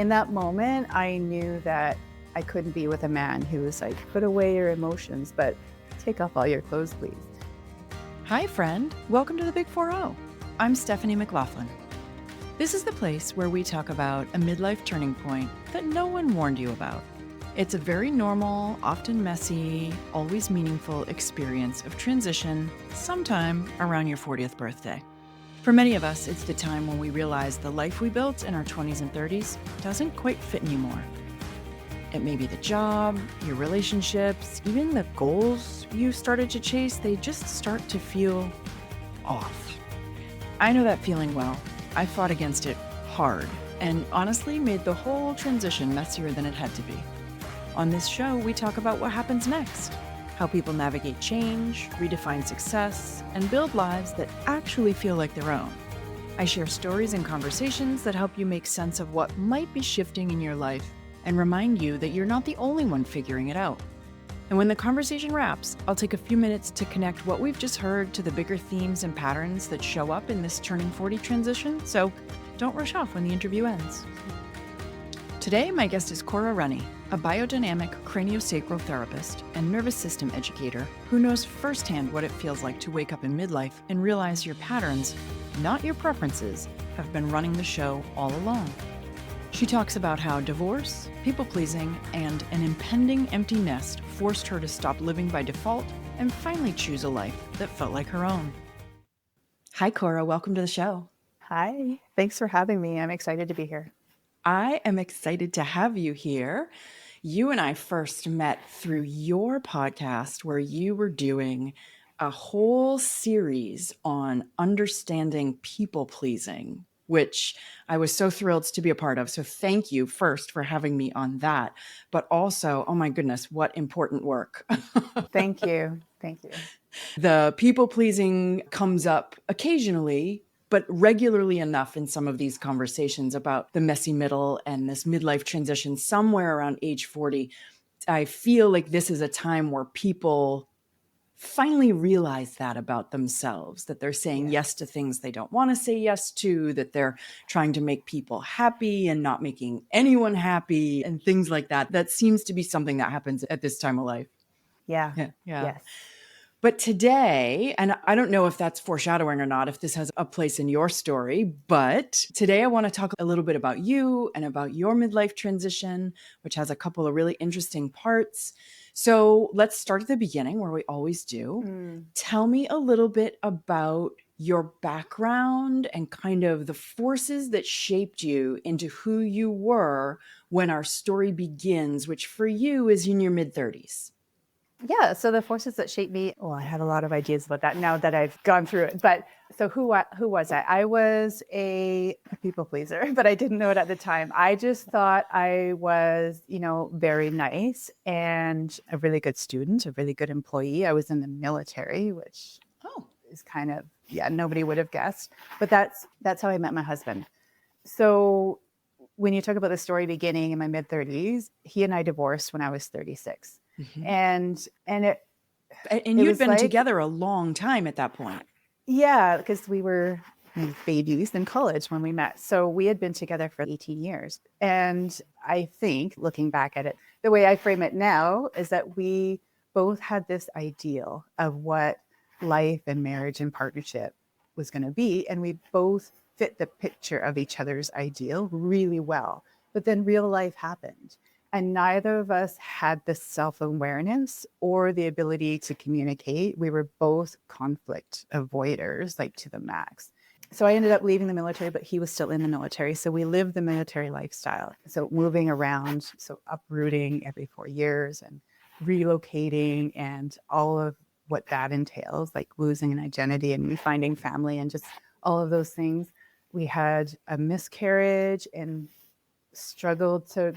In that moment, I knew that I couldn't be with a man who was like, put away your emotions, but take off all your clothes, please. Hi, friend. Welcome to the Big 4-0. I'm Stephanie McLaughlin. This is the place where we talk about a midlife turning point that no one warned you about. It's a very normal, often messy, always meaningful experience of transition sometime around your 40th birthday. For many of us, it's the time when we realize the life we built in our 20s and 30s doesn't quite fit anymore. It may be the job, your relationships, even the goals you started to chase, they just start to feel off. I know that feeling well. I fought against it hard and honestly made the whole transition messier than it had to be. On this show, we talk about what happens next, how people navigate change, redefine success, and build lives that actually feel like their own. I share stories and conversations that help you make sense of what might be shifting in your life and remind you that you're not the only one figuring it out. And when the conversation wraps, I'll take a few minutes to connect what we've just heard to the bigger themes and patterns that show up in this turning 40 transition, so don't rush off when the interview ends. Today, my guest is Cora Rennie, a biodynamic craniosacral therapist and nervous system educator who knows firsthand what it feels like to wake up in midlife and realize your patterns, not your preferences, have been running the show all along. She talks about how divorce, people-pleasing, and an impending empty nest forced her to stop living by default and finally choose a life that felt like her own. Hi, Cora. Welcome to the show. Hi, thanks for having me. I'm excited to be here. I am excited to have you here. You and I first met through your podcast where you were doing a whole series on understanding people-pleasing, which I was so thrilled to be a part of. So thank you first for having me on that. But also, oh my goodness, what important work. Thank you. Thank you. The people-pleasing comes up occasionally, but regularly enough in some of these conversations about the messy middle and this midlife transition somewhere around age 40. I feel like this is a time where people finally realize that about themselves, that they're saying yes to things they don't want to say yes to, that they're trying to make people happy and not making anyone happy and things like that. That seems to be something that happens at this time of life. Yeah. Yeah. Yes. But today, and I don't know if that's foreshadowing or not, if this has a place in your story, but today I want to talk a little bit about you and about your midlife transition, which has a couple of really interesting parts. So let's start at the beginning where we always do. Tell me a little bit about your background and kind of the forces that shaped you into who you were when our story begins, which for you is in your mid-30s. Yeah. So the forces that shaped me, well, I had a lot of ideas about that now that I've gone through it. But so who was I? I was a people pleaser, but I didn't know it at the time. I just thought I was, very nice and a really good student, a really good employee. I was in the military, which is kind of, nobody would have guessed. But that's how I met my husband. So when you talk about the story beginning in my mid-30s, he and I divorced when I was 36. Mm-hmm. And you'd been together a long time at that point. Yeah, because we were babies in college when we met. So we had been together for 18 years. And I think looking back at it, the way I frame it now is that we both had this ideal of what life and marriage and partnership was going to be. And we both fit the picture of each other's ideal really well. But then real life happened. And neither of us had the self-awareness or the ability to communicate. We were both conflict avoiders, like to the max. So I ended up leaving the military, but he was still in the military. So we lived the military lifestyle. So moving around, so uprooting every 4 years and relocating and all of what that entails, like losing an identity and finding family and just all of those things. We had a miscarriage and struggled to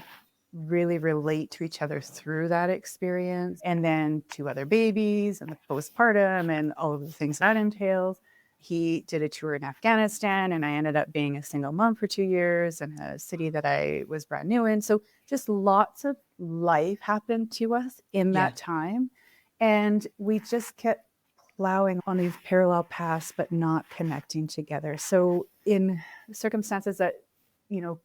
really relate to each other through that experience. And then 2 other babies and the postpartum and all of the things that entails. He did a tour in Afghanistan and I ended up being a single mom for 2 years in a city that I was brand new in. So just lots of life happened to us in that time. And we just kept plowing on these parallel paths, but not connecting together. So in circumstances that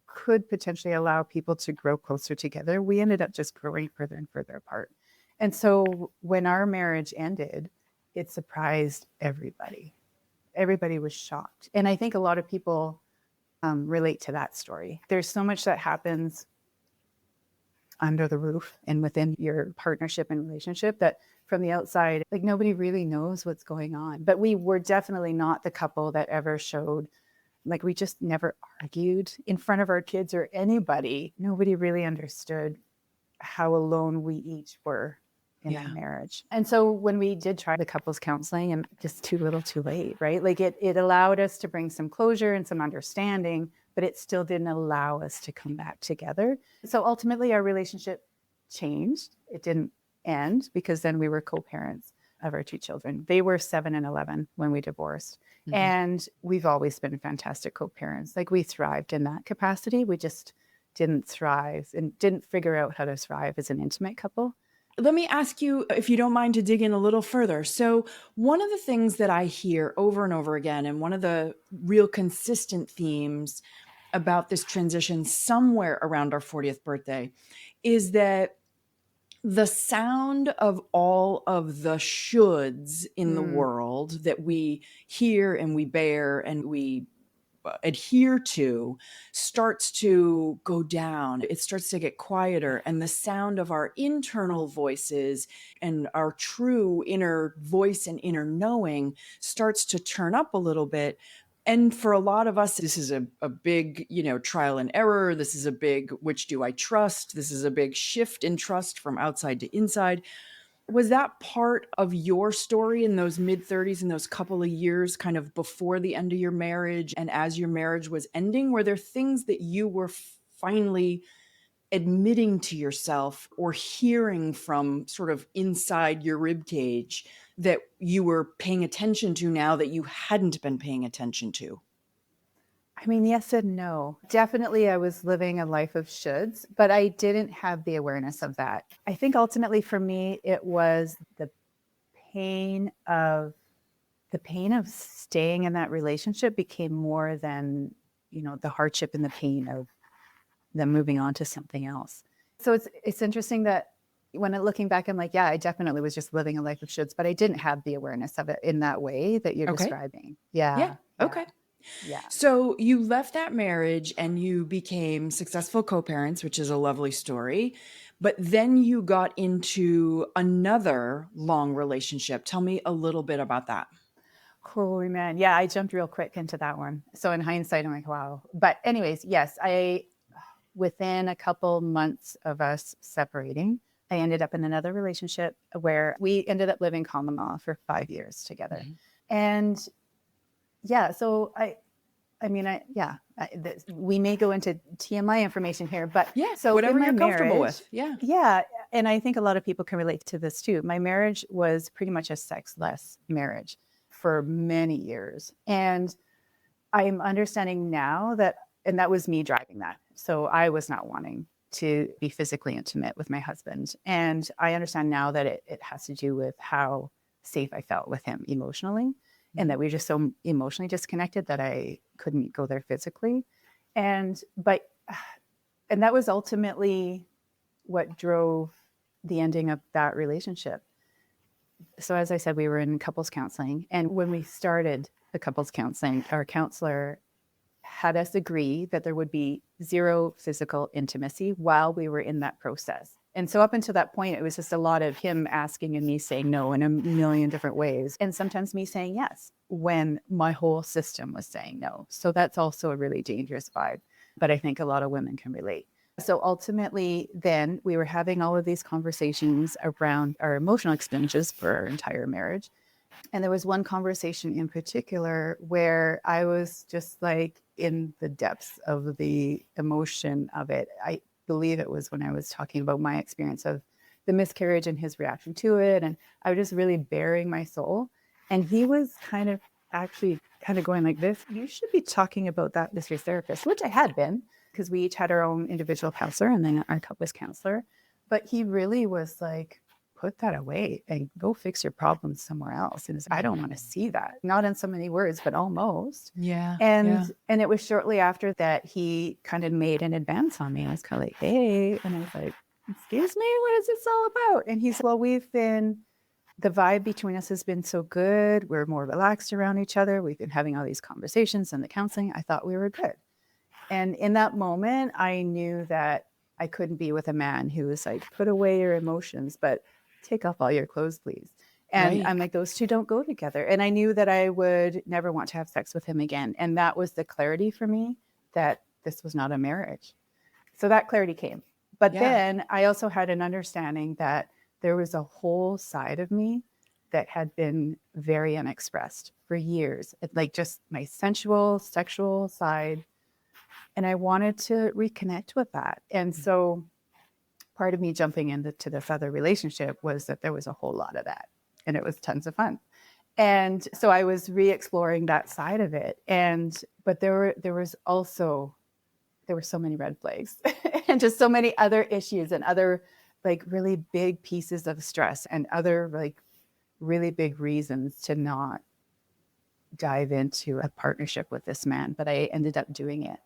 could potentially allow people to grow closer together, we ended up just growing further and further apart. And so when our marriage ended, it surprised everybody. Everybody was shocked. And I think a lot of people relate to that story. There's so much that happens under the roof and within your partnership and relationship that from the outside, like nobody really knows what's going on. But we were definitely not the couple that ever showed, like we just never argued in front of our kids or anybody. Nobody really understood how alone we each were in our marriage. And so when we did try the couples counseling, and just too little too late, right? Like it allowed us to bring some closure and some understanding, but it still didn't allow us to come back together. So ultimately our relationship changed. It didn't end because then we were co-parents of our two children. They were 7 and 11 when we divorced. Mm-hmm. And we've always been fantastic co-parents. Like we thrived in that capacity. We just didn't thrive and didn't figure out how to thrive as an intimate couple. Let me ask you, if you don't mind, to dig in a little further. So one of the things that I hear over and over again, and one of the real consistent themes about this transition somewhere around our 40th birthday, is that the sound of all of the shoulds in the world that we hear and we bear and we adhere to starts to go down. It starts to get quieter, and the sound of our internal voices and our true inner voice and inner knowing starts to turn up a little bit. And for a lot of us, this is a big, trial and error. This is a big, which do I trust? This is a big shift in trust from outside to inside. Was that part of your story in those mid-30s and those couple of years kind of before the end of your marriage and as your marriage was ending? Were there things that you were finally admitting to yourself or hearing from sort of inside your ribcage that you were paying attention to now that you hadn't been paying attention to? I mean, yes and no. Definitely I was living a life of shoulds, but I didn't have the awareness of that. I think ultimately for me, it was the pain of staying in that relationship became more than, the hardship and the pain of them moving on to something else. So it's interesting that when looking back, I'm like, yeah, I definitely was just living a life of shoulds, but I didn't have the awareness of it in that way that you're describing. Yeah. Okay. Yeah. So you left that marriage and you became successful co-parents, which is a lovely story. But then you got into another long relationship. Tell me a little bit about that. Holy man. Yeah, I jumped real quick into that one. So in hindsight, I'm like, wow. But anyways, yes, within a couple months of us separating, I ended up in another relationship where we ended up living common law for 5 years together. Mm-hmm. And yeah, so we may go into TMI information here, but so whatever you're comfortable with. Yeah. And I think a lot of people can relate to this too. My marriage was pretty much a sexless marriage for many years. And I'm understanding now and that was me driving that. So I was not wanting to be physically intimate with my husband. And I understand now that it has to do with how safe I felt with him emotionally. And that we were just so emotionally disconnected that I couldn't go there physically. And that was ultimately what drove the ending of that relationship. So as I said, we were in couples counseling. And when we started the couples counseling, our counselor had us agree that there would be zero physical intimacy while we were in that process. And so up until that point, it was just a lot of him asking and me saying no in a million different ways. And sometimes me saying yes when my whole system was saying no. So that's also a really dangerous vibe. But I think a lot of women can relate. So ultimately, then we were having all of these conversations around our emotional experiences for our entire marriage. And there was one conversation in particular where I was just like in the depths of the emotion of it. I believe it was when I was talking about my experience of the miscarriage and his reaction to it. And I was just really bearing my soul. And he was kind of going like this, you should be talking about that with your therapist, which I had been, because we each had our own individual counselor and then our couples counselor. But he really was like put that away and go fix your problems somewhere else. And I don't want to see that. Not in so many words, but almost. Yeah. And it was shortly after that he kind of made an advance on me. I was kind of like, hey, and I was like, excuse me, what is this all about? And he's, well, the vibe between us has been so good. We're more relaxed around each other. We've been having all these conversations and the counseling. I thought we were good. And in that moment, I knew that I couldn't be with a man who was like, put away your emotions, but take off all your clothes, please. And I'm like, those two don't go together. And I knew that I would never want to have sex with him again. And that was the clarity for me that this was not a marriage. So that clarity came. But then I also had an understanding that there was a whole side of me that had been very unexpressed for years, like just my sensual, sexual side. And I wanted to reconnect with that. And so part of me jumping into this other relationship was that there was a whole lot of that. And it was tons of fun. And so I was re-exploring that side of it. But there were so many red flags and just so many other issues and other like really big pieces of stress and other like really big reasons to not dive into a partnership with this man. But I ended up doing it.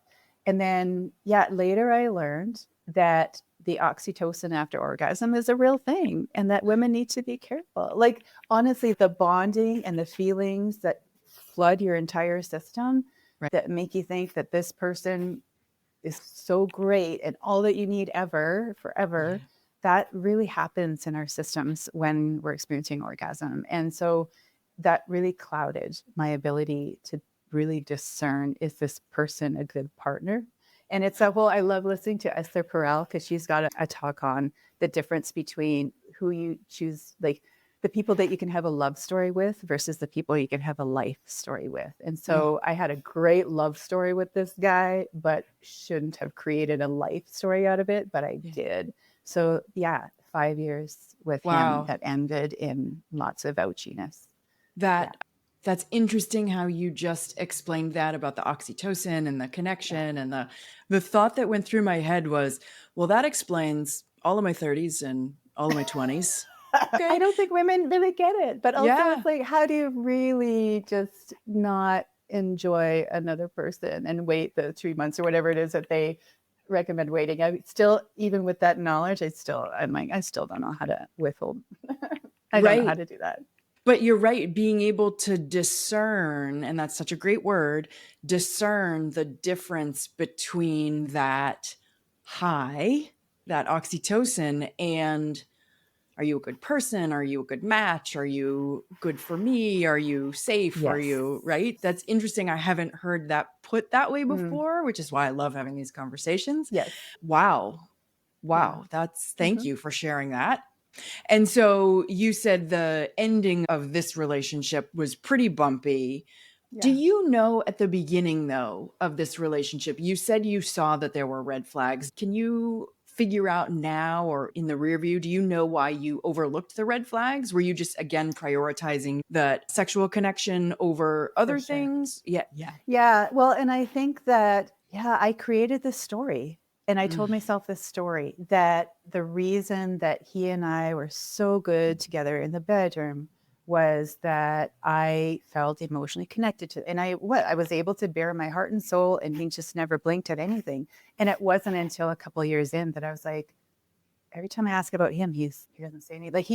And then, later I learned that the oxytocin after orgasm is a real thing and that women need to be careful. Like, honestly, the bonding and the feelings that flood your entire system that make you think that this person is so great and all that you need ever, forever, that really happens in our systems when we're experiencing orgasm. And so that really clouded my ability to really discern, is this person a good partner? And it's I love listening to Esther Perel because she's got a talk on the difference between who you choose, like the people that you can have a love story with versus the people you can have a life story with. And so I had a great love story with this guy, but shouldn't have created a life story out of it, but I did. So 5 years with him that ended in lots of ouchiness. That's interesting how you just explained that about the oxytocin and the connection. And the thought that went through my head was, well, that explains all of my 30s and all of my 20s. Okay. I don't think women really get it, but also it's like, how do you really just not enjoy another person and wait the 3 months or whatever it is that they recommend waiting? I still, even with that knowledge, I still don't know how to withhold. I don't know how to do that. But you're right, being able to discern, and that's such a great word, discern the difference between that high, that oxytocin, and are you a good person? Are you a good match? Are you good for me? Are you safe? Yes. Are you, right? That's interesting. I haven't heard that put that way before, which is why I love having these conversations. Yes. Wow. Thank you for sharing that. And so you said the ending of this relationship was pretty bumpy. Yeah. Do you know at the beginning, though, of this relationship, you said you saw that there were red flags. Can you figure out now or in the rear view, do you know why you overlooked the red flags? Were you just, again, prioritizing that sexual connection over other things? Yeah. Well, and I think that, I created this story. And I told myself this story that the reason that he and I were so good together in the bedroom was that I felt emotionally connected to, and I was able to bare my heart and soul, and he just never blinked at anything. And it wasn't until a couple of years in that I was like, every time I ask about him, he doesn't say anything. Like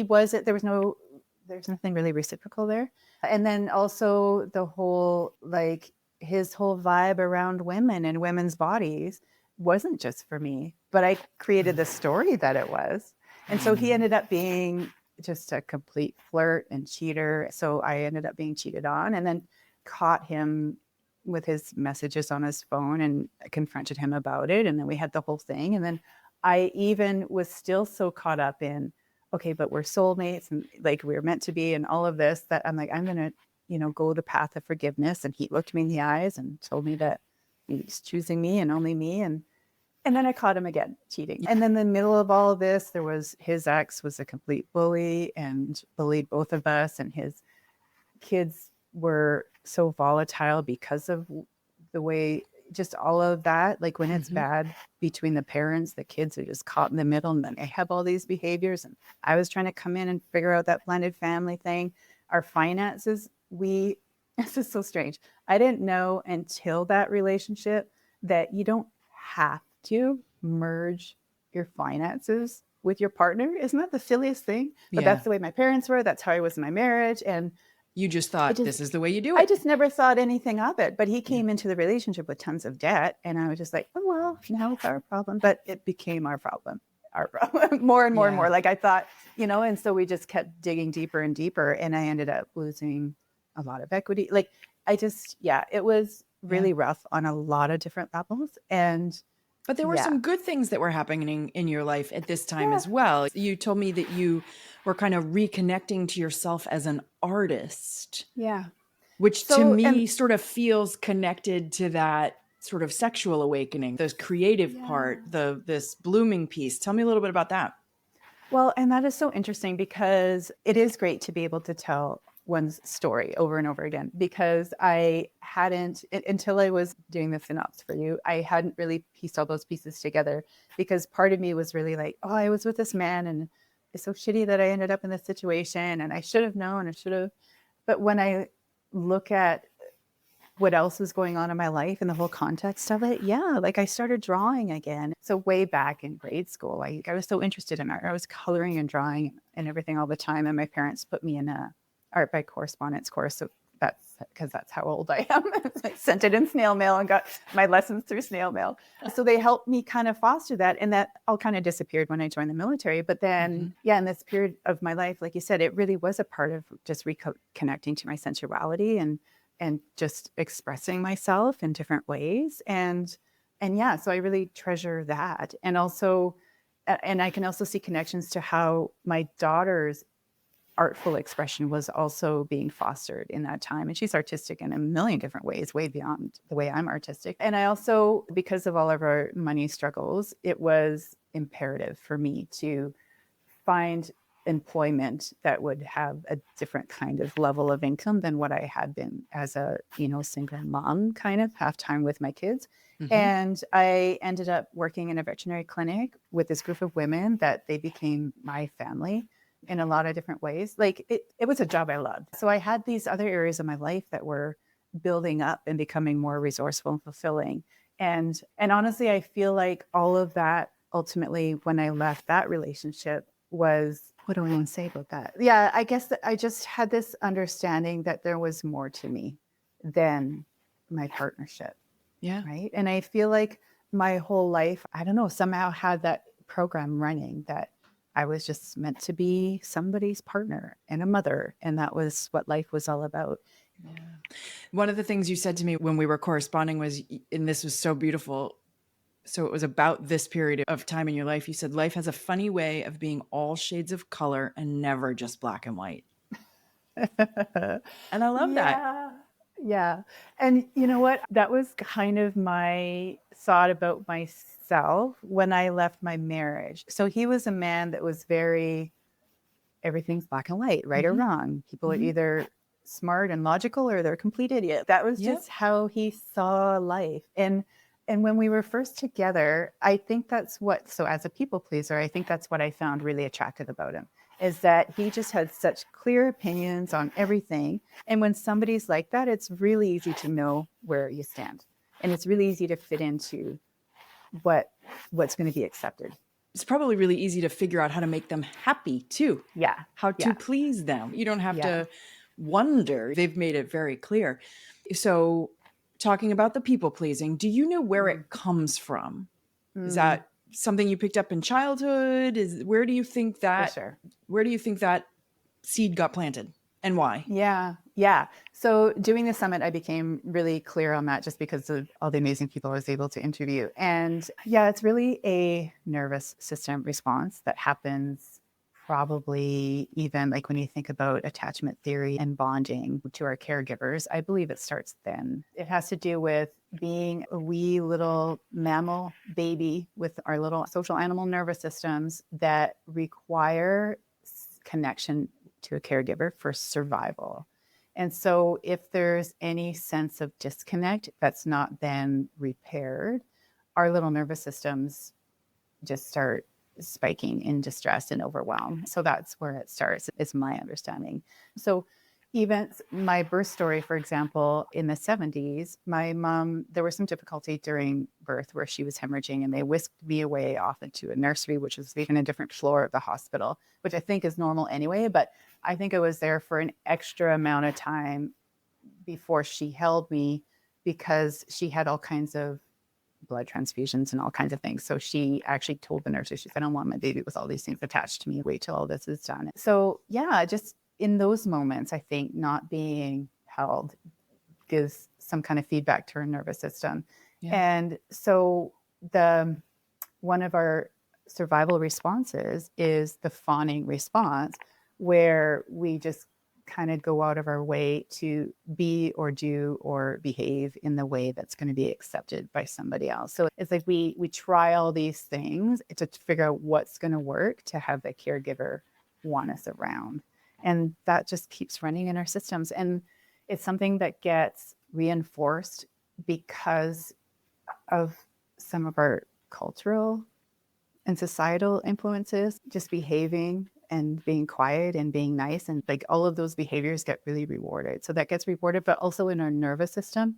there's nothing really reciprocal there. And then also the whole, like his whole vibe around women and women's bodies wasn't just for me, but I created the story that it was. And so he ended up being just a complete flirt and cheater. So I ended up being cheated on, and then caught him with his messages on his phone and confronted him about it. And then we had the whole thing. And then I even was still so caught up in, okay, but we're soulmates and like we're meant to be and all of this, that I'm like, I'm going to, go the path of forgiveness. And he looked me in the eyes and told me that he's choosing me and only me. And then I caught him again cheating. And then in the middle of all of this, there was his ex was a complete bully and bullied both of us. And his kids were so volatile because of the way just all of that, like when it's Mhm. bad between the parents, the kids are just caught in the middle and then they have all these behaviors. And I was trying to come in and figure out that blended family thing. Our finances, this is so strange. I didn't know until that relationship that you don't have to merge your finances with your partner. Isn't that the silliest thing? But Yeah. that's the way my parents were. That's how I was in my marriage. And You just it thought just, this is the way you do I it. just never thought anything of it. But he Yeah. came into the relationship with tons of debt. And I was just like, oh, well, now it's our problem. But it became our problem, more and more and Yeah. more. Like I thought, and so we just kept digging deeper and deeper. And I ended up losing a lot of equity. Like it was Yeah. really rough on a lot of different levels. And But there were yeah, some good things that were happening in your life at this time yeah, as well. You told me that you were kind of reconnecting to yourself as an artist, yeah. which to So, and me sort of feels connected to that sort of sexual awakening, this creative yeah. part, this blooming piece. Tell me a little bit about that. Well, and that is so interesting because it is great to be able to tell one's story over and over again because I hadn't, until I was doing the synopsis for you, I hadn't really pieced all those pieces together because part of me was really like, oh, I was with this man and it's so shitty that I ended up in this situation and I should have known, I should have. But when I look at what else was going on in my life and the whole context of it, yeah, like I started drawing again. So way back in grade school, I was so interested in art. I was coloring and drawing and everything all the time. And my parents put me in a art by correspondence course. So that's because that's how old I am. I sent it in snail mail and got my lessons through snail mail. So they helped me kind of foster that. And that all kind of disappeared when I joined the military. But then, yeah, in this period of my life, like you said, it really was a part of just reconnecting to my sensuality and just expressing myself in different ways. And yeah, so I really treasure that. And also, and I can also see connections to how my daughter's artful expression was also being fostered in that time. And she's artistic in a million different ways, way beyond the way I'm artistic. And I also, because of all of our money struggles, it was imperative for me to find employment that would have a different kind of level of income than what I had been as a, single mom, kind of half time with my kids. Mm-hmm. And I ended up working in a veterinary clinic with this group of women that they became my family in a lot of different ways. Like it was a job I loved. So I had these other areas of my life that were building up and becoming more resourceful and fulfilling. And honestly, I feel like all of that ultimately, when I left that relationship, was, what do I want to say about that? Yeah, I guess that I just had this understanding that there was more to me than my partnership. Yeah. Right. And I feel like my whole life, I don't know, somehow had that program running that I was just meant to be somebody's partner and a mother. And that was what life was all about. Yeah. One of the things you said to me when we were corresponding was, and this was so beautiful. So it was about this period of time in your life. You said life has a funny way of being all shades of color and never just black and white. And I love that. Yeah. Yeah. And you know what? That was kind of my thought about myself when I left my marriage. So he was a man that was very, everything's black and white, right or Mm-hmm. wrong. People are Mm-hmm. either smart and logical or they're a complete idiot. That was Yep. just how he saw life. And when we were first together, I think that's what, so as a people pleaser, I think that's what I found really attractive about him is that he just had such clear opinions on everything. And when somebody's like that, it's really easy to know where you stand. And it's really easy to fit into what's going to be accepted. It's probably really easy to figure out how to make them happy too. Yeah. How to Yeah. please them. You don't have Yeah. to wonder. They've made it very clear. So talking about the people pleasing, do you know where it comes from? Is that something you picked up in childhood? Where do you think that For sure. where do you think that seed got planted and why? Yeah. Yeah. So doing the summit, I became really clear on that just because of all the amazing people I was able to interview. And yeah, it's really a nervous system response that happens probably even like when you think about attachment theory and bonding to our caregivers. I believe it starts then. It has to do with being a wee little mammal baby with our little social animal nervous systems that require connection to a caregiver for survival. And so if there's any sense of disconnect that's not then repaired, our little nervous systems just start spiking in distress and overwhelm. So that's where it starts, is my understanding. So even my birth story, for example, in the 70s, my mom, there was some difficulty during birth where she was hemorrhaging, and they whisked me away off into a nursery, which was even a different floor of the hospital, which I think is normal anyway. But I think I was there for an extra amount of time before she held me, because she had all kinds of blood transfusions and all kinds of things. So she actually told the nurses, she said, I don't want my baby with all these things attached to me. Wait till all this is done. So yeah, just in those moments, I think not being held gives some kind of feedback to our nervous system. Yeah. And so one of our survival responses is the fawning response, where we just kind of go out of our way to be or do or behave in the way that's going to be accepted by somebody else. So it's like we try all these things to figure out what's going to work to have the caregiver want us around. And that just keeps running in our systems. And it's something that gets reinforced because of some of our cultural and societal influences, just behaving and being quiet and being nice. And like all of those behaviors get really rewarded. So that gets rewarded, but also in our nervous system,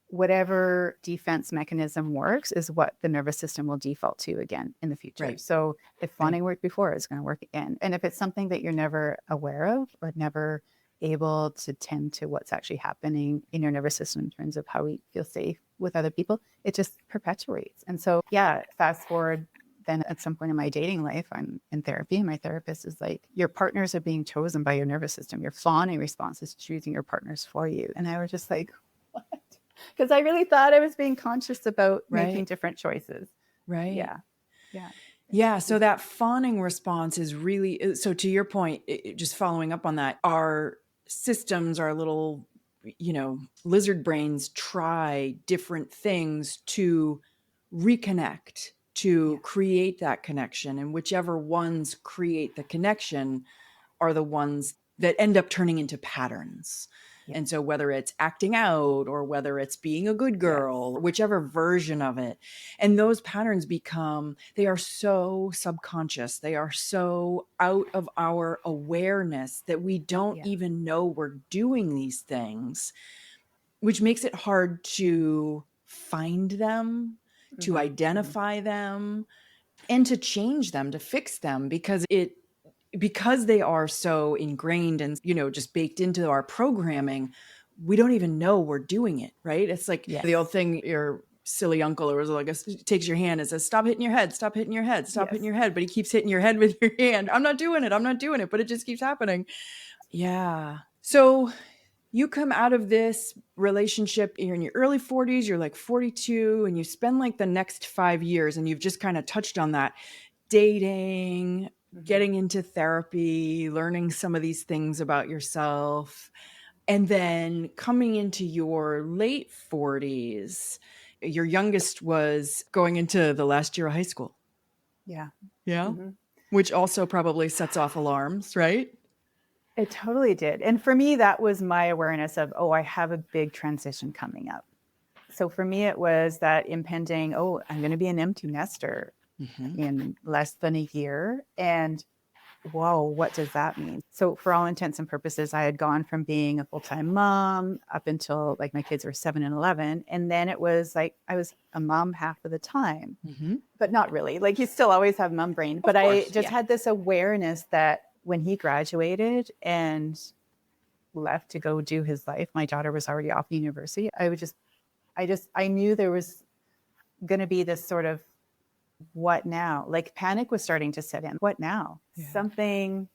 whatever defense mechanism works is what the nervous system will default to again in the future. Right. So if fawning worked before, it's going to work again. And if it's something that you're never aware of or never able to tend to what's actually happening in your nervous system in terms of how we feel safe with other people, it just perpetuates. And so, yeah, fast forward then at some point in my dating life, I'm in therapy, and my therapist is like, your partners are being chosen by your nervous system. Your fawning response is choosing your partners for you. And I was just like, what? Because I really thought I was being conscious about making different choices. Right. Yeah. Yeah. Yeah. So that fawning response is really, so to your point, just following up on that, our systems, our little, lizard brains try different things to reconnect, to create that connection. And whichever ones create the connection are the ones that end up turning into patterns. And so whether it's acting out or whether it's being a good girl, whichever version of it, and those patterns they are so subconscious. They are so out of our awareness that we don't even know we're doing these things, which makes it hard to find them, to identify them, and to change them, to fix them, because they are so ingrained and, just baked into our programming, we don't even know we're doing it, right? It's like the old thing, your silly uncle or like takes your hand and says, stop hitting your head, stop hitting your head, stop hitting your head. But he keeps hitting your head with your hand. I'm not doing it, but it just keeps happening. Yeah. So you come out of this relationship, you're in your early 40s, you're like 42, and you spend like the next 5 years, and you've just kind of touched on that, dating, getting into therapy, learning some of these things about yourself. And then coming into your late 40s, your youngest was going into the last year of high school. Yeah. Yeah. Which also probably sets off alarms, right? It totally did. And for me, that was my awareness of, I have a big transition coming up. So for me, it was that impending, I'm going to be an empty nester in less than a year. And whoa, what does that mean? So for all intents and purposes, I had gone from being a full-time mom up until like my kids were 7 and 11. And then it was like, I was a mom half of the time, but not really. Like you still always have mom brain. But I just had this awareness that when he graduated and left to go do his life, my daughter was already off university. I knew there was going to be this sort of, what now? Like panic was starting to set in. What now? Yeah. Something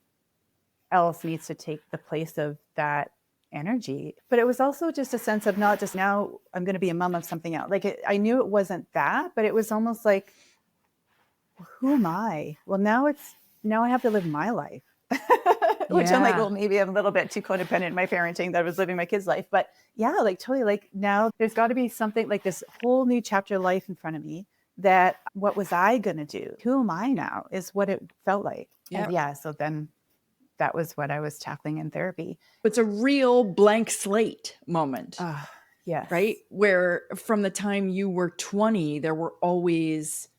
else needs to take the place of that energy. But it was also just a sense of not just now I'm going to be a mom of something else. Like I knew it wasn't that, but it was almost like, who am I? Well, now I have to live my life. Which I'm like, well, maybe I'm a little bit too codependent in my parenting that I was living my kid's life. But yeah, like totally, like now there's got to be something like this whole new chapter of life in front of me, that what was I going to do? Who am I now is what it felt like. Yeah. So then that was what I was tackling in therapy. It's a real blank slate moment, Yes. right? Where from the time you were 20, there were always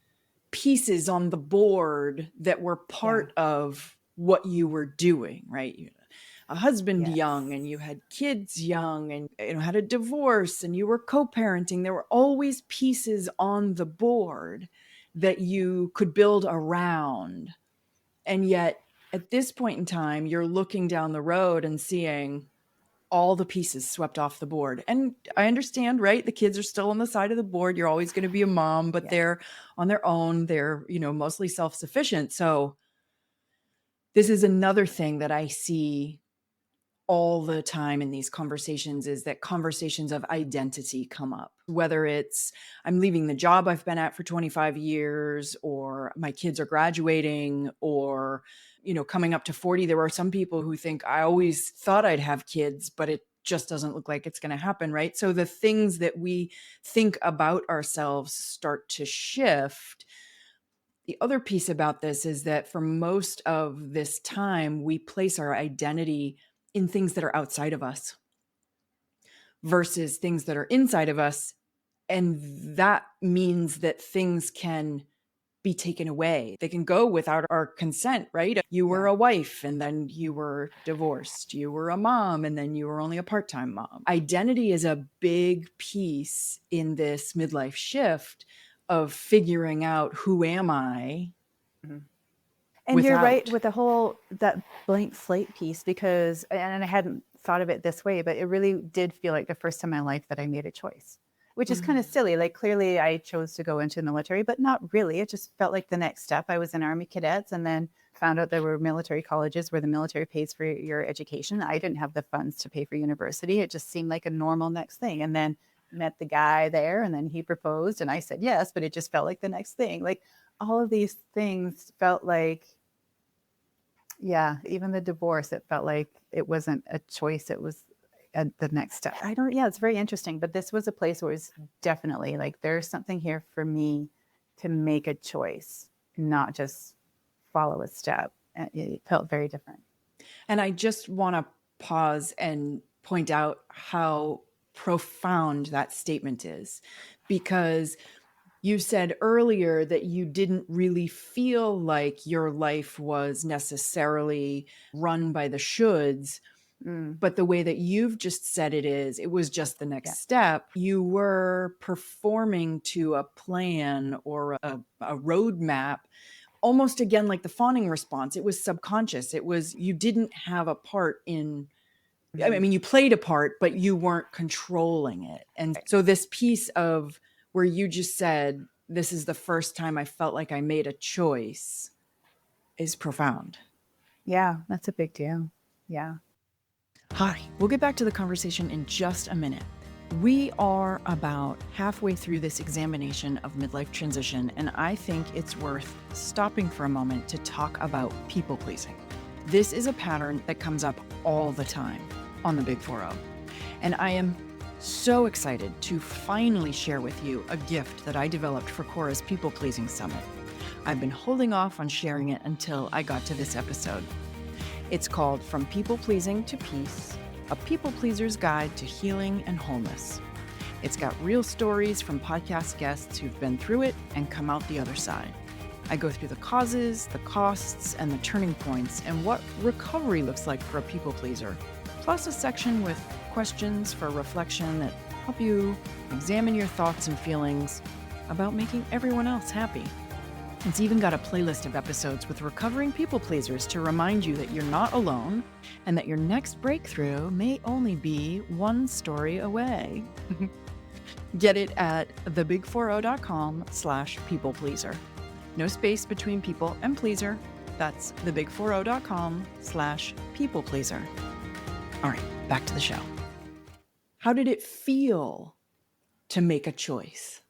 pieces on the board that were part of what you were doing, right? You had a husband young, and you had kids young, and had a divorce, and you were co-parenting. There were always pieces on the board that you could build around. And yet at this point in time, you're looking down the road and seeing all the pieces swept off the board. And I understand, right? The kids are still on the side of the board. You're always going to be a mom, but they're on their own. They're, mostly self-sufficient. So this is another thing that I see all the time in these conversations, is that conversations of identity come up, whether it's I'm leaving the job I've been at for 25 years, or my kids are graduating, or, coming up to 40. There are some people who think I always thought I'd have kids, but it just doesn't look like it's going to happen. Right. So the things that we think about ourselves start to shift. The other piece about this is that for most of this time, we place our identity in things that are outside of us versus things that are inside of us. And that means that things can be taken away. They can go without our consent, right? You were a wife and then you were divorced. You were a mom and then you were only a part-time mom. Identity is a big piece in this midlife shift of figuring out, who am I? And you're right with that blank slate piece, because, and I hadn't thought of it this way, but it really did feel like the first time in my life that I made a choice, which is kind of silly. Like, clearly I chose to go into the military, but not really. It just felt like the next step. I was in Army cadets and then found out there were military colleges where the military pays for your education. I didn't have the funds to pay for university. It just seemed like a normal next thing. And then met the guy there, and then he proposed and I said yes, but it just felt like the next thing. Like, all of these things felt like, even the divorce, it felt like it wasn't a choice. It was the next step. It's very interesting. But this was a place where it's definitely like, there's something here for me to make a choice, not just follow a step. It felt very different. And I just want to pause and point out how profound that statement is, because you said earlier that you didn't really feel like your life was necessarily run by the shoulds. But the way that you've just said it was just the next step. You were performing to a plan or a roadmap, almost again like the fawning response. It was subconscious. It was, you didn't have a part in, I mean, you played a part, but you weren't controlling it. And so this piece of where you just said, this is the first time I felt like I made a choice, is profound. Yeah, that's a big deal. Yeah. Hi, we'll get back to the conversation in just a minute. We are about halfway through this examination of midlife transition, and I think it's worth stopping for a moment to talk about people pleasing. This is a pattern that comes up all the time on the Big 4-0. And I am so excited to finally share with you a gift that I developed for Cora's People Pleasing Summit. I've been holding off on sharing it until I got to this episode. It's called From People Pleasing to Peace, a people pleaser's guide to healing and wholeness. It's got real stories from podcast guests who've been through it and come out the other side. I go through the causes, the costs, and the turning points, and what recovery looks like for a people pleaser, plus a section with questions for reflection that help you examine your thoughts and feelings about making everyone else happy. It's even got a playlist of episodes with recovering people pleasers to remind you that you're not alone and that your next breakthrough may only be one story away. Get it at thebig40.com/people-pleaser. No space between people and pleaser. That's thebig40.com/people-pleaser. All right, back to the show. How did it feel to make a choice?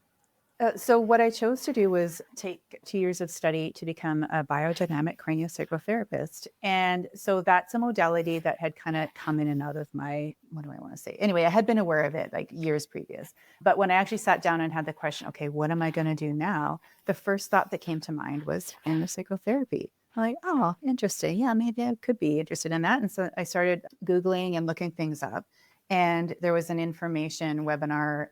So what I chose to do was take 2 years of study to become a biodynamic craniosacral therapist. And so that's a modality that had kind of come in and out of my, what do I want to say? Anyway, I had been aware of it like years previous. But when I actually sat down and had the question, okay, what am I going to do now? The first thought that came to mind was craniosacral therapy. I'm like, oh, interesting. Yeah, maybe I could be interested in that. And so I started Googling and looking things up. And there was an information webinar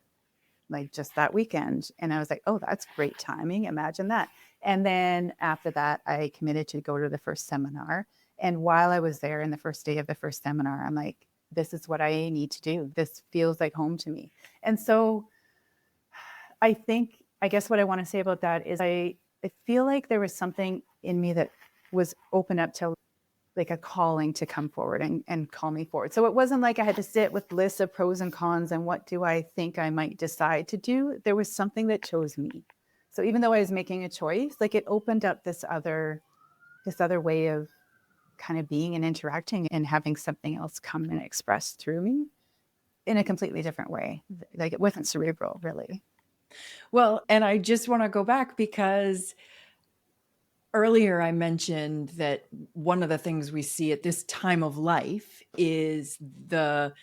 like just that weekend. And I was like, oh, that's great timing. Imagine that. And then after that, I committed to go to the first seminar. And while I was there in the first day of the first seminar, I'm like, this is what I need to do. This feels like home to me. And so I guess what I want to say about that is I feel like there was something in me that was open up to like a calling to come forward and call me forward. So it wasn't like I had to sit with lists of pros and cons and what do I think I might decide to do. There was something that chose me. So even though I was making a choice, like it opened up this other way of kind of being and interacting and having something else come and express through me in a completely different way. Like it wasn't cerebral, really. Well, and I just want to go back because earlier I mentioned that one of the things we see at this time of life is the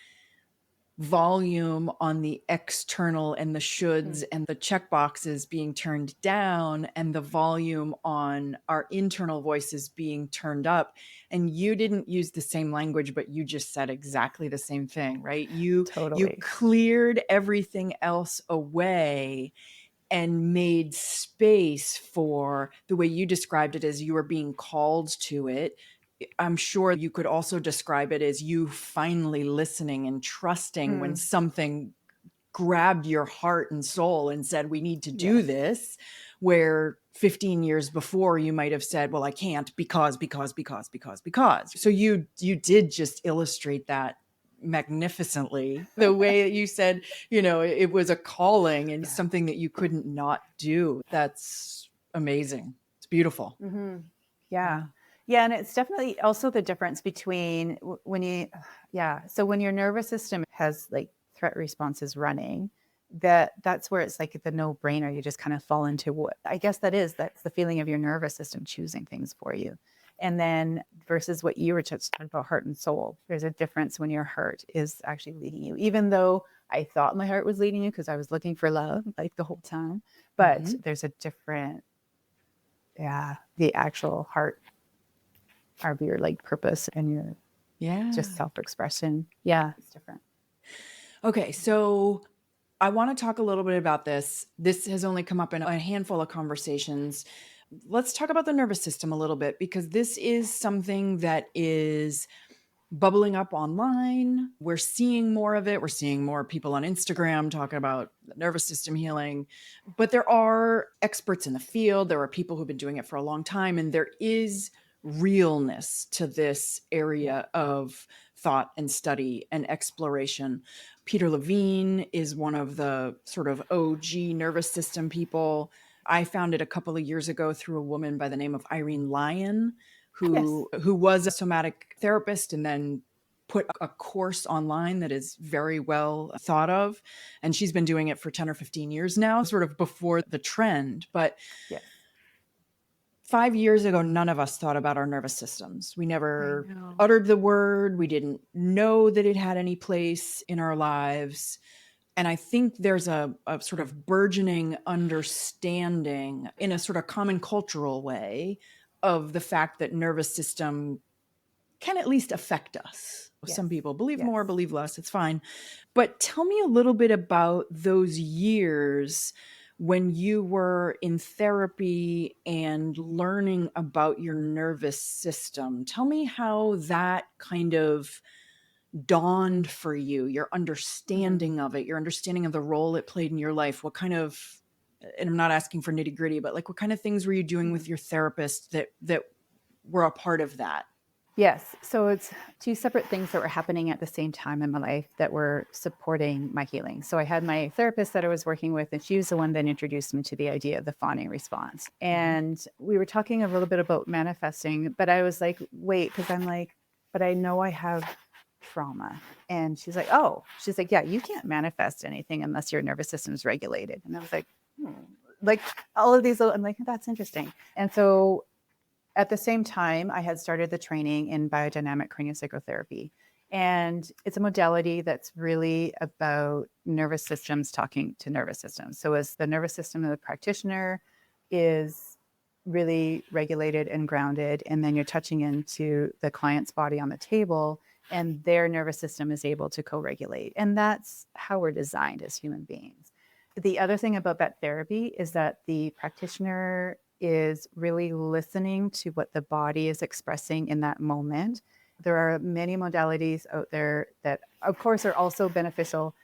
volume on the external and the shoulds and the check boxes being turned down and the volume on our internal voices being turned up. And you didn't use the same language, but you just said exactly the same thing, right? You Totally. cleared everything else away and made space for the way you described it as you were being called to it. I'm sure you could also describe it as you finally listening and trusting when something grabbed your heart and soul and said, we need to do Yes. this, where 15 years before you might have said, well, I can't because. So you did just illustrate that magnificently, the way that you said, it was a calling and something that you couldn't not do. That's amazing. It's beautiful. Mm-hmm. Yeah. Yeah. And it's definitely also the difference between when yeah. So when your nervous system has like threat responses running, that's where it's like the no brainer. You just kind of fall into what I guess that's the feeling of your nervous system choosing things for you. And then versus what you were just talking about, heart and soul, there's a difference when your heart is actually leading you, even though I thought my heart was leading you because I was looking for love like the whole time. But there's a different, yeah, the actual heart of your like purpose and your just self-expression. Yeah, it's different. Okay, so I want to talk a little bit about this. This has only come up in a handful of conversations. Let's talk about the nervous system a little bit because this is something that is bubbling up online. We're seeing more of it. We're seeing more people on Instagram talking about the nervous system healing. But there are experts in the field. There are people who've been doing it for a long time. And there is realness to this area of thought and study and exploration. Peter Levine is one of the sort of OG nervous system people. I found it a couple of years ago through a woman by the name of Irene Lyon, who was a somatic therapist and then put a course online that is very well thought of. And she's been doing it for 10 or 15 years now, sort of before the trend. But Yes. 5 years ago, none of us thought about our nervous systems. We never I know. uttered the word. We didn't know that it had any place in our lives. And I think there's a sort of burgeoning understanding in a sort of common cultural way of the fact that nervous system can at least affect us. Yes. Some people believe Yes. more, believe less, it's fine. But tell me a little bit about those years when you were in therapy and learning about your nervous system. Tell me how that kind of dawned for you, your understanding of it, your understanding of the role it played in your life. What kind of, and I'm not asking for nitty gritty, but like what kind of things were you doing with your therapist that were a part of that? Yes. So it's two separate things that were happening at the same time in my life that were supporting my healing. So I had my therapist that I was working with, and she was the one that introduced me to the idea of the fawning response. And we were talking a little bit about manifesting, but I was like, wait, because I'm like, but I know I have trauma. And she's like, oh, she's like, yeah, you can't manifest anything unless your nervous system is regulated. And I was like, like all of these, I'm like, that's interesting. And so at the same time, I had started the training in biodynamic craniosacral therapy. And it's a modality that's really about nervous systems talking to nervous systems. So as the nervous system of the practitioner is really regulated and grounded, and then you're touching into the client's body on the table, and their nervous system is able to co-regulate. And that's how we're designed as human beings. The other thing about that therapy is that the practitioner is really listening to what the body is expressing in that moment. There are many modalities out there that, of course, are also beneficial,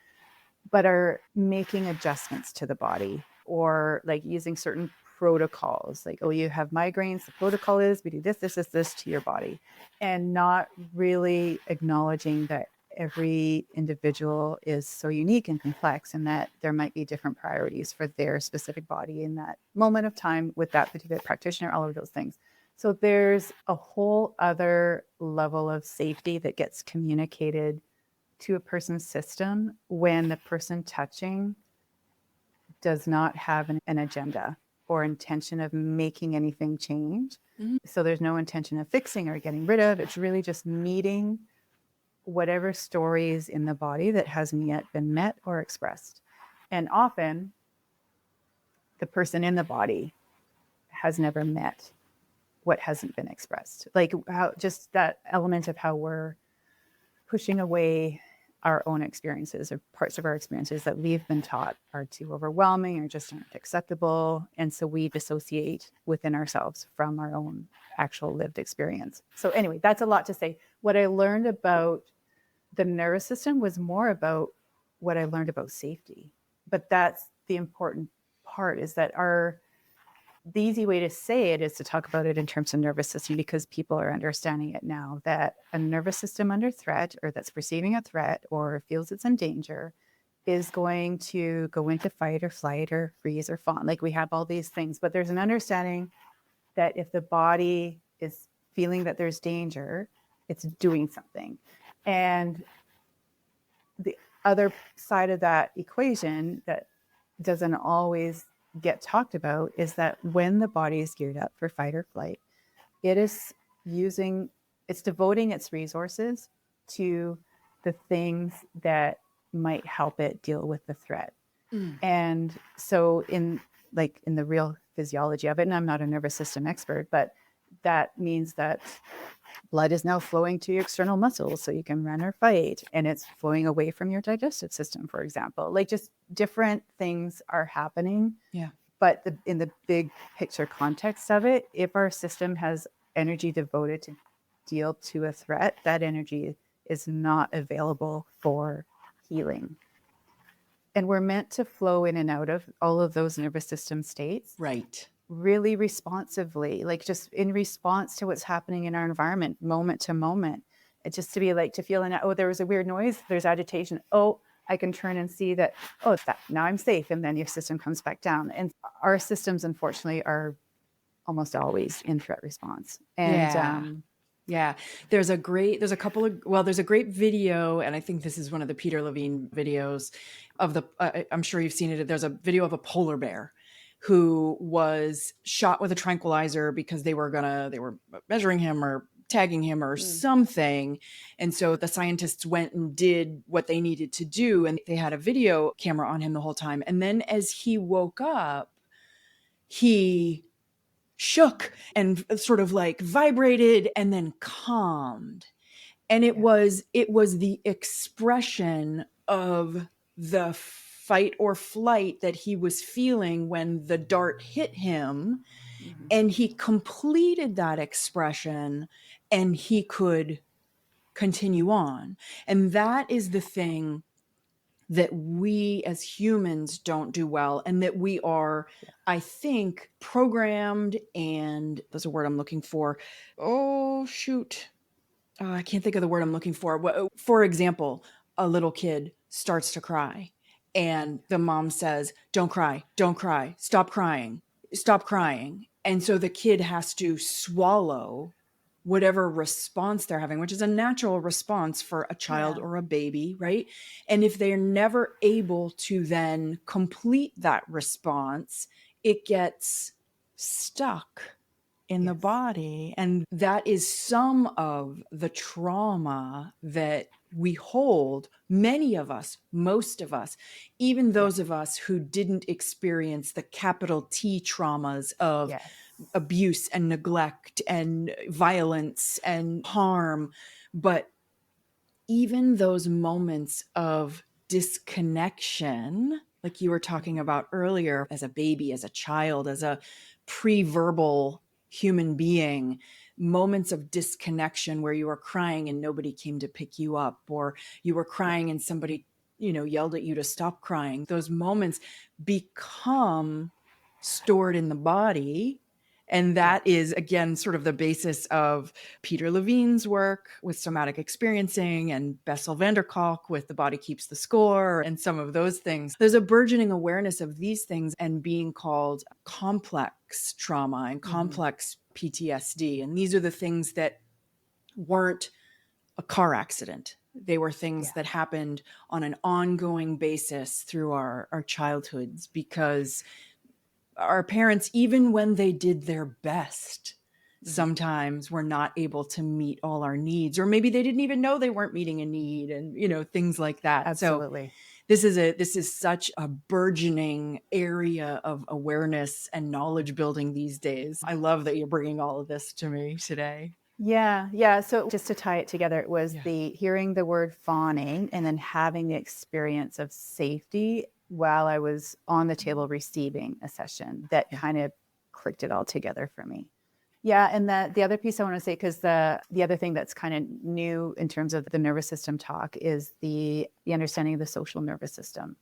but are making adjustments to the body, or like using certain protocols. Like, oh, you have migraines. The protocol is we do this to your body, and not really acknowledging that every individual is so unique and complex, and that there might be different priorities for their specific body in that moment of time with that particular practitioner, all of those things. So there's a whole other level of safety that gets communicated to a person's system when the person touching does not have an agenda or intention of making anything change. Mhm. So there's no intention of fixing or getting rid of. It's really just meeting whatever stories in the body that hasn't yet been met or expressed. And often the person in the body has never met what hasn't been expressed. Like how just that element of how we're pushing away our own experiences or parts of our experiences that we've been taught are too overwhelming or just aren't acceptable. And so we dissociate within ourselves from our own actual lived experience. So, anyway, that's a lot to say. What I learned about the nervous system was more about what I learned about safety. But that's the important part, is that the easy way to say it is to talk about it in terms of nervous system, because people are understanding it now, that a nervous system under threat, or that's perceiving a threat or feels it's in danger, is going to go into fight or flight or freeze or fawn. Like, we have all these things, but there's an understanding that if the body is feeling that there's danger, it's doing something. And the other side of that equation that doesn't always get talked about is that when the body is geared up for fight or flight, it is it's devoting its resources to the things that might help it deal with the threat. Mm. And so in the real physiology of it, and I'm not a nervous system expert, but that means that blood is now flowing to your external muscles so you can run or fight, and it's flowing away from your digestive system, for example. Like, just different things are happening. Yeah. But in the big picture context of it, if our system has energy devoted to deal to a threat, that energy is not available for healing. And we're meant to flow in and out of all of those nervous system states Right. really responsively, like just in response to what's happening in our environment, moment to moment. It's just to be like, to feel oh, there was a weird noise, there's agitation. Oh, I can turn and see that, oh, it's that, now I'm safe. And then your system comes back down. And our systems, unfortunately, are almost always in threat response. And Yeah. Yeah. There's a great video, and I think this is one of the Peter Levine videos of I'm sure you've seen it. There's a video of a polar bear who was shot with a tranquilizer because they were measuring him or tagging him or something. And so the scientists went and did what they needed to do, and they had a video camera on him the whole time. And then as he woke up, he shook and sort of like vibrated and then calmed. And it was the expression of the fight or flight that he was feeling when the dart hit him. And he completed that expression and he could continue on. And that is the thing that we as humans don't do well, and that we are, I think, programmed, and there's a word I'm looking for. Oh, shoot. I can't think of the word I'm looking for. For example, a little kid starts to cry and the mom says, don't cry, stop crying, stop crying. And so the kid has to swallow whatever response they're having, which is a natural response for a child or a baby, right? And if they're never able to then complete that response, it gets stuck in the body. And that is some of the trauma that we hold, many of us, most of us, even those of us who didn't experience the capital T traumas of abuse and neglect and violence and harm. But even those moments of disconnection, like you were talking about earlier, as a baby, as a child, as a pre-verbal human being, moments of disconnection where you were crying and nobody came to pick you up, or you were crying and somebody, yelled at you to stop crying. Those moments become stored in the body. And that is, again, sort of the basis of Peter Levine's work with somatic experiencing and Bessel van der Kolk with The Body Keeps the Score and some of those things. There's a burgeoning awareness of these things and being called complex trauma and complex PTSD. And these are the things that weren't a car accident. They were things that happened on an ongoing basis through our childhoods, because our parents, even when they did their best, sometimes were not able to meet all our needs, or maybe they didn't even know they weren't meeting a need, and things like that. Absolutely. So this is such a burgeoning area of awareness and knowledge building these days. I love that you're bringing all of this to me today. Yeah. So just to tie it together, it was the hearing the word fawning and then having the experience of safety while I was on the table receiving a session that kind of clicked it all together for me. Yeah, and the other piece I want to say, because the other thing that's kind of new in terms of the nervous system talk is the understanding of the social nervous system.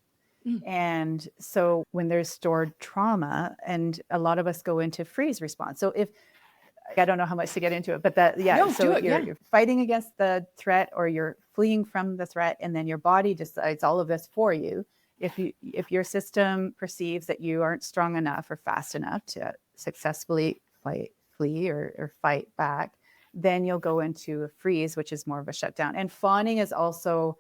And so when there's stored trauma, and a lot of us go into freeze response. So if I don't know how much to get into it, but you're fighting against the threat or you're fleeing from the threat, and then your body decides all of this for you. If your system perceives that you aren't strong enough or fast enough to successfully flee or fight back, then you'll go into a freeze, which is more of a shutdown. And fawning is also,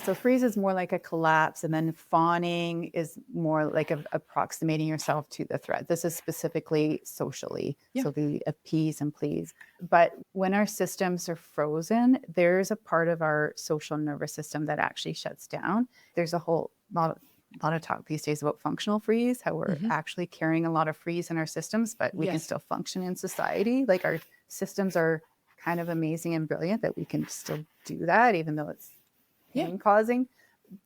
so freeze is more like a collapse, and then fawning is more like approximating yourself to the threat. This is specifically socially, so the appease and please. But when our systems are frozen, there's a part of our social nervous system that actually shuts down. There's a whole lot of talk these days about functional freeze, how we're actually carrying a lot of freeze in our systems, but we can still function in society. Like, our systems are kind of amazing and brilliant that we can still do that, even though it's pain causing.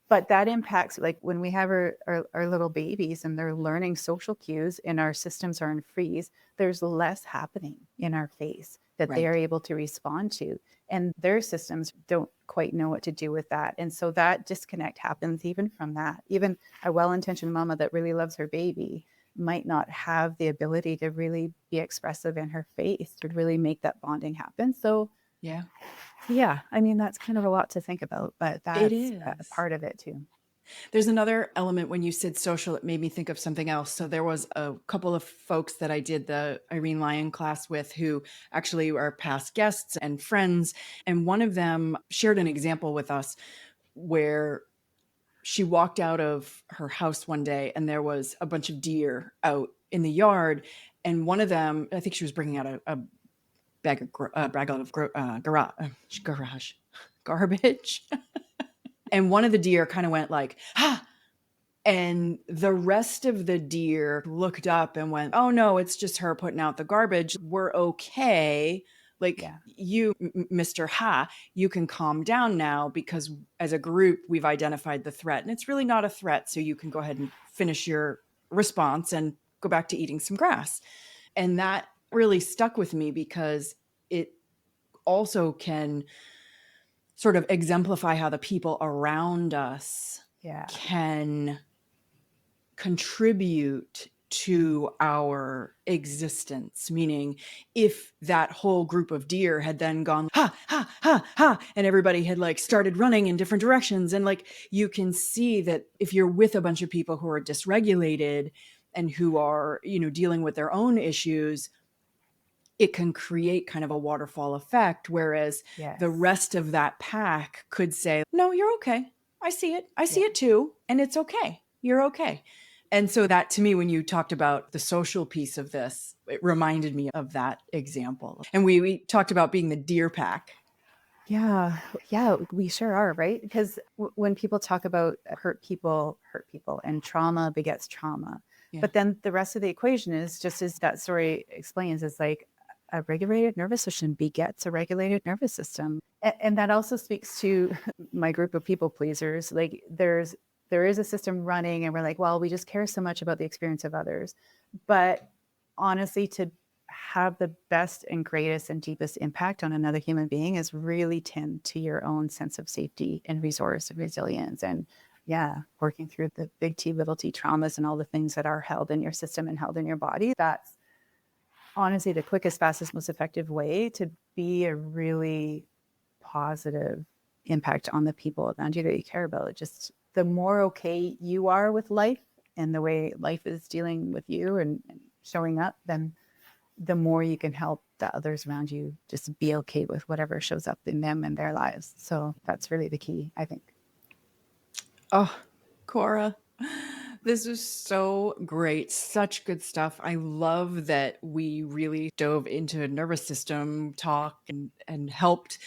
But that impacts, like when we have our little babies and they're learning social cues and our systems are in freeze, there's less happening in our face that they are able to respond to. And their systems don't quite know what to do with that. And so that disconnect happens even from that. Even a well-intentioned mama that really loves her baby might not have the ability to really be expressive in her face to really make that bonding happen. So I mean, that's kind of a lot to think about, but that's a part of it too. There's another element when you said social that made me think of something else. So there was a couple of folks that I did the Irene Lyon class with who actually are past guests and friends. And one of them shared an example with us where she walked out of her house one day and there was a bunch of deer out in the yard. And one of them, I think she was bringing out a bag of garage garbage. And one of the deer kind of went like, ha! And the rest of the deer looked up and went, oh no, it's just her putting out the garbage. We're okay. Like, you, Mr. Ha, you can calm down now because as a group, we've identified the threat. And it's really not a threat. So you can go ahead and finish your response and go back to eating some grass. And that really stuck with me because it also can sort of exemplify how the people around us can contribute to our existence. Meaning, if that whole group of deer had then gone, ha, ha, ha, ha, and everybody had like started running in different directions. And like, you can see that if you're with a bunch of people who are dysregulated and who are, dealing with their own issues, it can create kind of a waterfall effect. Whereas the rest of that pack could say, no, you're okay. I see it. I see it too. And it's okay. You're okay. And so that, to me, when you talked about the social piece of this, it reminded me of that example. And we talked about being the deer pack. Yeah, we sure are, right? Because when people talk about hurt people, and trauma begets trauma, Yeah. But then the rest of the equation is just as that story explains, is like a regulated nervous system begets a regulated nervous system. And that also speaks to my group of people pleasers. Like there is a system running and we're like, well, we just care so much about the experience of others. But honestly, to have the best and greatest and deepest impact on another human being is really tend to your own sense of safety and resource and resilience. And yeah, working through the big T, little t traumas and all the things that are held in your system and held in your body. That's honestly the quickest, fastest, most effective way to be a really positive impact on the people around you that you care about. Just the more okay you are with life and the way life is dealing with you and showing up, then the more you can help the others around you just be okay with whatever shows up in them and their lives. So that's really the key, I think. Oh, Cora, this was so great. Such good stuff. I love that we really dove into nervous system talk and helped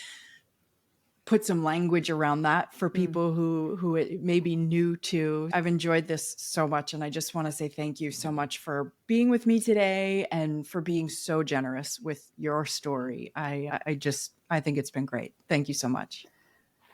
put some language around that for Mm. people who it may be new to. I've enjoyed this so much, and I just want to say thank you so much for being with me today and for being so generous with your story. I think it's been great. Thank you so much.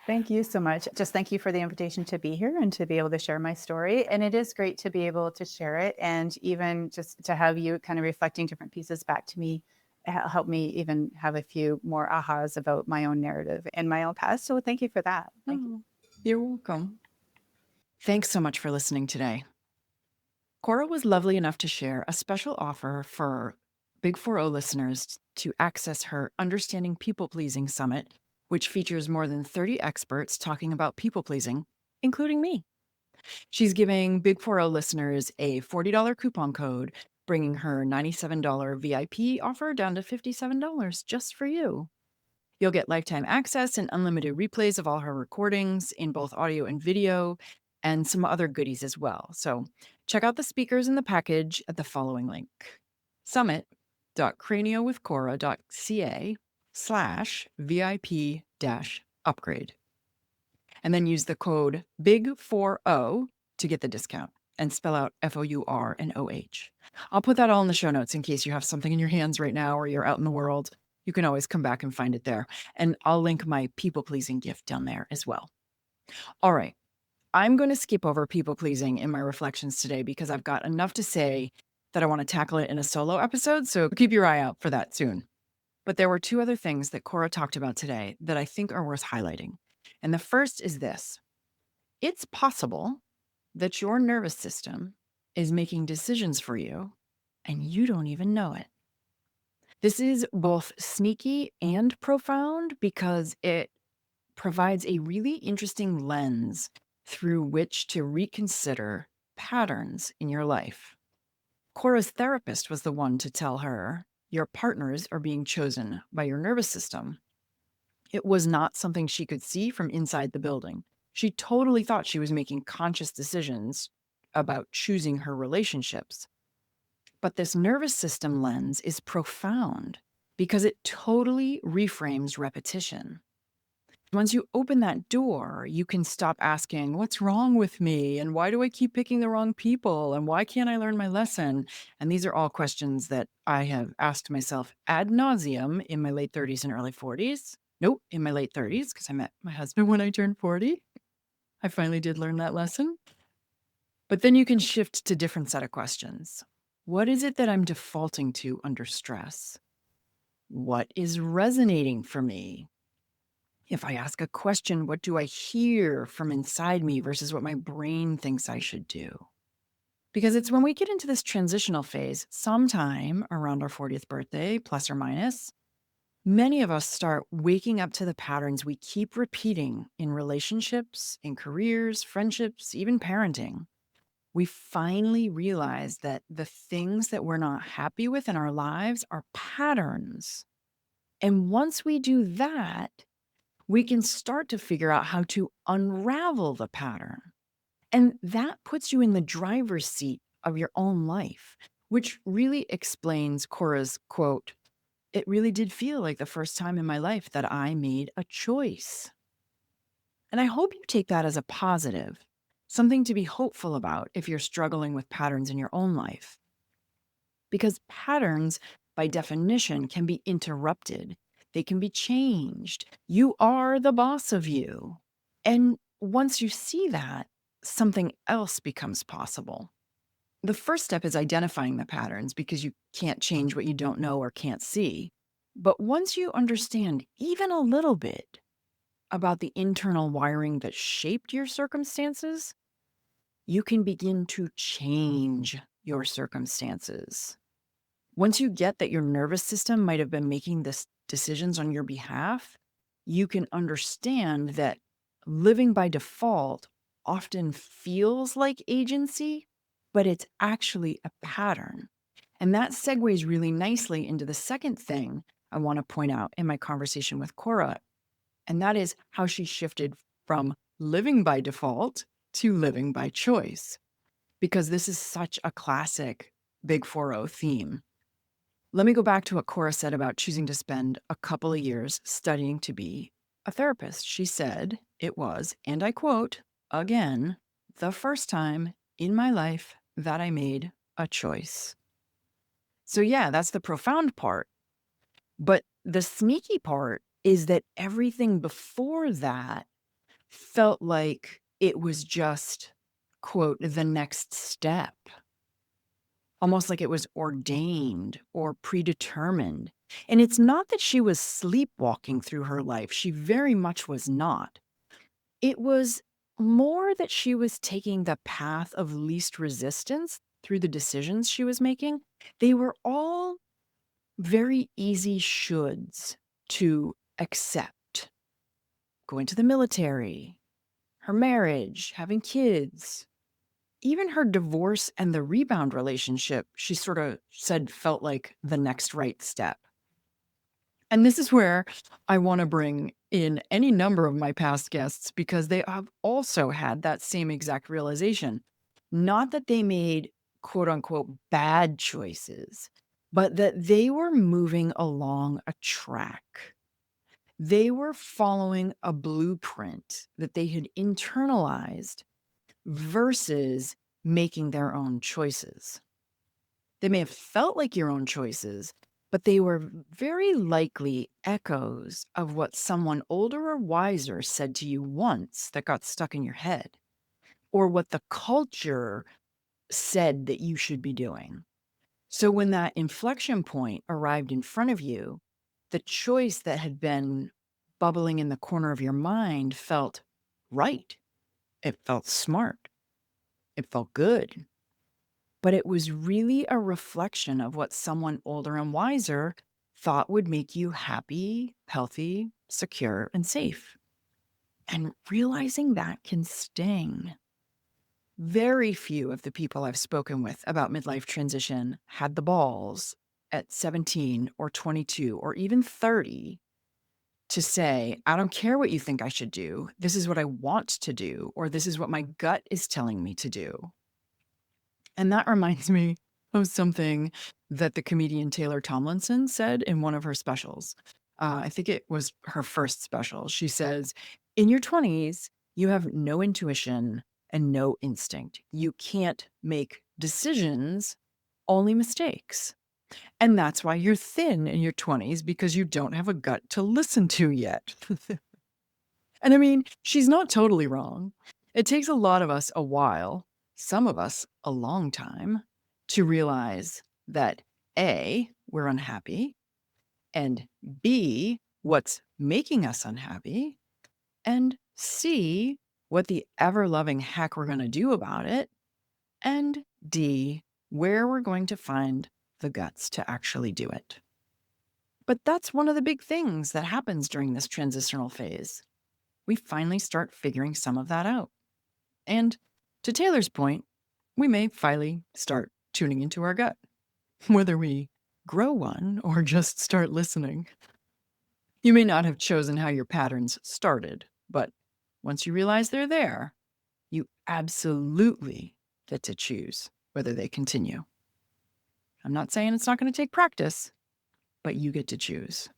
Thank you so much. Just thank you for the invitation to be here and to be able to share my story. And it is great to be able to share it and even just to have you kind of reflecting different pieces back to me help me even have a few more ahas about my own narrative and my own past. So thank you for that. Thank you. Oh, you're welcome. Thanks so much for listening today. Cora was lovely enough to share a special offer for Big 4O listeners to access her Understanding People Pleasing Summit, which features more than 30 experts talking about people pleasing, including me. She's giving Big 4O listeners a $40 coupon code, bringing her $97 VIP offer down to $57 just for you. You'll get lifetime access and unlimited replays of all her recordings in both audio and video, and some other goodies as well. So check out the speakers in the package at the following link: summit.craniowithcora.ca/VIP-upgrade. And then use the code BIG4O to get the discount and spell out FOUR and OH. I'll put that all in the show notes in case you have something in your hands right now or you're out in the world. You can always come back and find it there. And I'll link my people pleasing gift down there as well. All right. I'm going to skip over people pleasing in my reflections today because I've got enough to say that I want to tackle it in a solo episode. So keep your eye out for that soon. But there were two other things that Cora talked about today that I think are worth highlighting. And the first is this: it's possible that your nervous system is making decisions for you and you don't even know it. This is both sneaky and profound because it provides a really interesting lens through which to reconsider patterns in your life. Cora's therapist was the one to tell her your partners are being chosen by your nervous system. It was not something she could see from inside the building. She totally thought she was making conscious decisions about choosing her relationships. But this nervous system lens is profound because it totally reframes repetition. Once you open that door, you can stop asking, what's wrong with me? And why do I keep picking the wrong people? And why can't I learn my lesson? And these are all questions that I have asked myself ad nauseum in my late 30s and early 40s. Nope, in my late 30s, because I met my husband when I turned 40. I finally did learn that lesson. But then you can shift to different set of questions. What is it that I'm defaulting to under stress? What is resonating for me? If I ask a question, what do I hear from inside me versus what my brain thinks I should do? Because it's when we get into this transitional phase, sometime around our 40th birthday, plus or minus, many of us start waking up to the patterns we keep repeating in relationships, in careers, friendships, even parenting. We finally realize that the things that we're not happy with in our lives are patterns. And once we do that, we can start to figure out how to unravel the pattern. And that puts you in the driver's seat of your own life, which really explains Cora's quote, "It really did feel like the first time in my life that I made a choice." And I hope you take that as a positive, something to be hopeful about if you're struggling with patterns in your own life. Because patterns, by definition, can be interrupted. They can be changed. You are the boss of you. And once you see that, something else becomes possible. The first step is identifying the patterns because you can't change what you don't know or can't see. But once you understand even a little bit about the internal wiring that shaped your circumstances, you can begin to change your circumstances. Once you get that your nervous system might have been making this decisions on your behalf, you can understand that living by default often feels like agency, but it's actually a pattern. And that segues really nicely into the second thing I want to point out in my conversation with Cora, and that is how she shifted from living by default to living by choice, because this is such a classic Big 4-0 theme. Let me go back to what Cora said about choosing to spend a couple of years studying to be a therapist. She said it was, and I quote, again, the first time in my life that I made a choice. So yeah, that's the profound part. But the sneaky part is that everything before that felt like it was just, quote, the next step. Almost like it was ordained or predetermined. And it's not that she was sleepwalking through her life. She very much was not. It was more that she was taking the path of least resistance through the decisions she was making. They were all very easy shoulds to accept. Going to the military, her marriage, having kids, even her divorce and the rebound relationship, she sort of said felt like the next right step. And this is where I want to bring in any number of my past guests because they have also had that same exact realization. Not that they made quote unquote bad choices, but that they were moving along a track. They were following a blueprint that they had internalized versus making their own choices. They may have felt like your own choices, but they were very likely echoes of what someone older or wiser said to you once that got stuck in your head, or what the culture said that you should be doing. So when that inflection point arrived in front of you, the choice that had been bubbling in the corner of your mind felt right. It felt smart. It felt good. But it was really a reflection of what someone older and wiser thought would make you happy, healthy, secure, and safe. And realizing that can sting. Very few of the people I've spoken with about midlife transition had the balls at 17 or 22 or even 30 to say, I don't care what you think I should do. This is what I want to do, or this is what my gut is telling me to do. And that reminds me of something that the comedian Taylor Tomlinson said in one of her specials. I think it was her first special. She says, in your 20s, you have no intuition and no instinct. You can't make decisions, only mistakes. And that's why you're thin in your 20s, because you don't have a gut to listen to yet. And I mean, she's not totally wrong. It takes a lot of us a while, some of us a long time, to realize that A, we're unhappy, and B, what's making us unhappy, and C, what the ever-loving heck we're going to do about it, and D, where we're going to find the guts to actually do it. But that's one of the big things that happens during this transitional phase. We finally start figuring some of that out. And to Taylor's point, we may finally start tuning into our gut, whether we grow one or just start listening. You may not have chosen how your patterns started, but once you realize they're there, you absolutely get to choose whether they continue. I'm not saying it's not going to take practice, but you get to choose.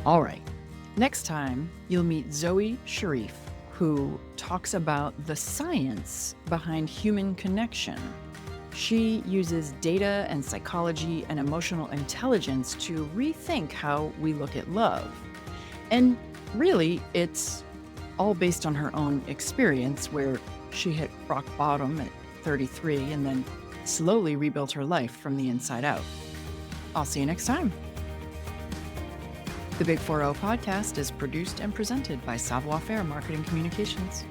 All right. Next time, you'll meet Zoe Sharif, who talks about the science behind human connection. She uses data and psychology and emotional intelligence to rethink how we look at love. And really, it's all based on her own experience, where she hit rock bottom at 33 and then slowly rebuilt her life from the inside out. I'll see you next time. The Big 4-0 podcast is produced and presented by Savoir Faire Marketing Communications.